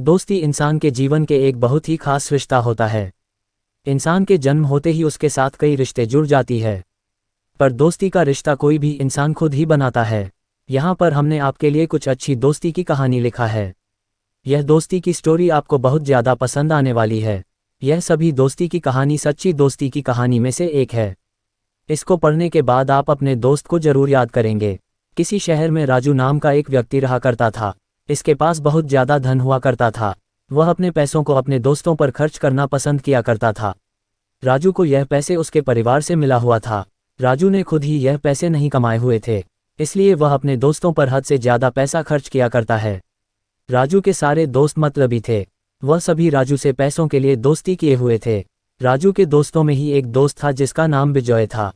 दोस्ती इंसान के जीवन के एक बहुत ही खास रिश्ता होता है। इंसान के जन्म होते ही उसके साथ कई रिश्ते जुड़ जाती है, पर दोस्ती का रिश्ता कोई भी इंसान खुद ही बनाता है। यहाँ पर हमने आपके लिए कुछ अच्छी दोस्ती की कहानी लिखा है। यह दोस्ती की स्टोरी आपको बहुत ज़्यादा पसंद आने वाली है। यह सभी दोस्ती की कहानी सच्ची दोस्ती की कहानी में से एक है। इसको पढ़ने के बाद आप अपने दोस्त को जरूर याद करेंगे। किसी शहर में राजू नाम का एक व्यक्ति रहा करता था। इसके पास बहुत ज़्यादा धन हुआ करता था। वह अपने पैसों को अपने दोस्तों पर खर्च करना पसंद किया करता था। राजू को यह पैसे उसके परिवार से मिला हुआ था। राजू ने खुद ही यह पैसे नहीं कमाए हुए थे, इसलिए वह अपने दोस्तों पर हद से ज़्यादा पैसा खर्च किया करता है। राजू के सारे दोस्त मतलबी थे। वह सभी राजू से पैसों के लिए दोस्ती किए हुए थे। राजू के दोस्तों में ही एक दोस्त था जिसका नाम विजय था।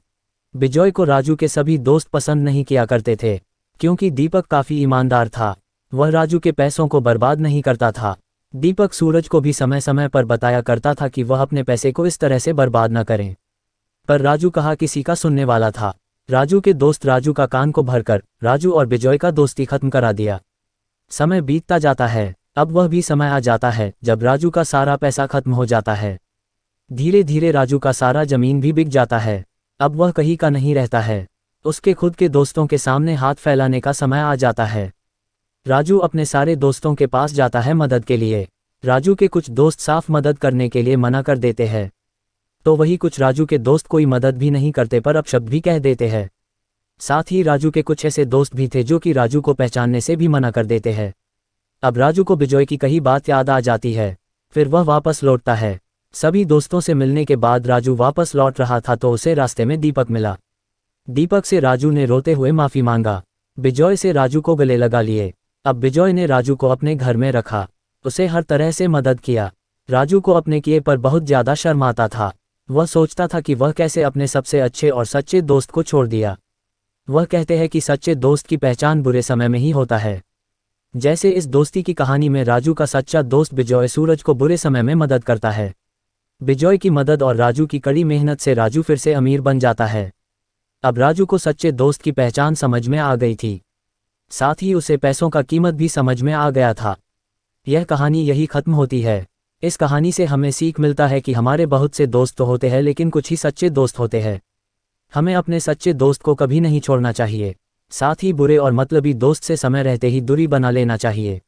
विजय को राजू के सभी दोस्त पसंद नहीं किया करते थे, क्योंकि दीपक काफ़ी ईमानदार था। वह राजू के पैसों को बर्बाद नहीं करता था। दीपक सूरज को भी समय समय पर बताया करता था कि वह अपने पैसे को इस तरह से बर्बाद न करें, पर राजू कहाँ किसी का सुनने वाला था। राजू के दोस्त राजू का कान को भरकर राजू और विजय का दोस्ती खत्म करा दिया। समय बीतता जाता है। अब वह भी समय आ जाता है जब राजू का सारा पैसा खत्म हो जाता है। धीरे धीरे राजू का सारा जमीन भी बिक जाता है। अब वह कहीं का नहीं रहता है। उसके खुद के दोस्तों के सामने हाथ फैलाने का समय आ जाता है। राजू अपने सारे दोस्तों के पास जाता है मदद के लिए। राजू के कुछ दोस्त साफ मदद करने के लिए मना कर देते हैं, तो वही कुछ राजू के दोस्त कोई मदद भी नहीं करते पर अपशब्द भी कह देते हैं। साथ ही राजू के कुछ ऐसे दोस्त भी थे जो कि राजू को पहचानने से भी मना कर देते हैं। अब राजू को विजय की कही बात याद आ जाती है। फिर वह वापस लौटता है। सभी दोस्तों से मिलने के बाद राजू वापस लौट रहा था तो उसे रास्ते में दीपक मिला। दीपक से राजू ने रोते हुए माफ़ी मांगा। विजय से राजू को गले लगा लिए। अब विजय ने राजू को अपने घर में रखा, उसे हर तरह से मदद किया। राजू को अपने किए पर बहुत ज़्यादा शर्म आता था। वह सोचता था कि वह कैसे अपने सबसे अच्छे और सच्चे दोस्त को छोड़ दिया। वह कहते हैं कि सच्चे दोस्त की पहचान बुरे समय में ही होता है। जैसे इस दोस्ती की कहानी में राजू का सच्चा दोस्त विजय सूरज को बुरे समय में मदद करता है। विजय की मदद और राजू की कड़ी मेहनत से राजू फिर से अमीर बन जाता है। अब राजू को सच्चे दोस्त की पहचान समझ में आ गई थी, साथ ही उसे पैसों का कीमत भी समझ में आ गया था। यह कहानी यही खत्म होती है। इस कहानी से हमें सीख मिलता है कि हमारे बहुत से दोस्त तो होते हैं लेकिन कुछ ही सच्चे दोस्त होते हैं। हमें अपने सच्चे दोस्त को कभी नहीं छोड़ना चाहिए। साथ ही बुरे और मतलबी दोस्त से समय रहते ही दूरी बना लेना चाहिए।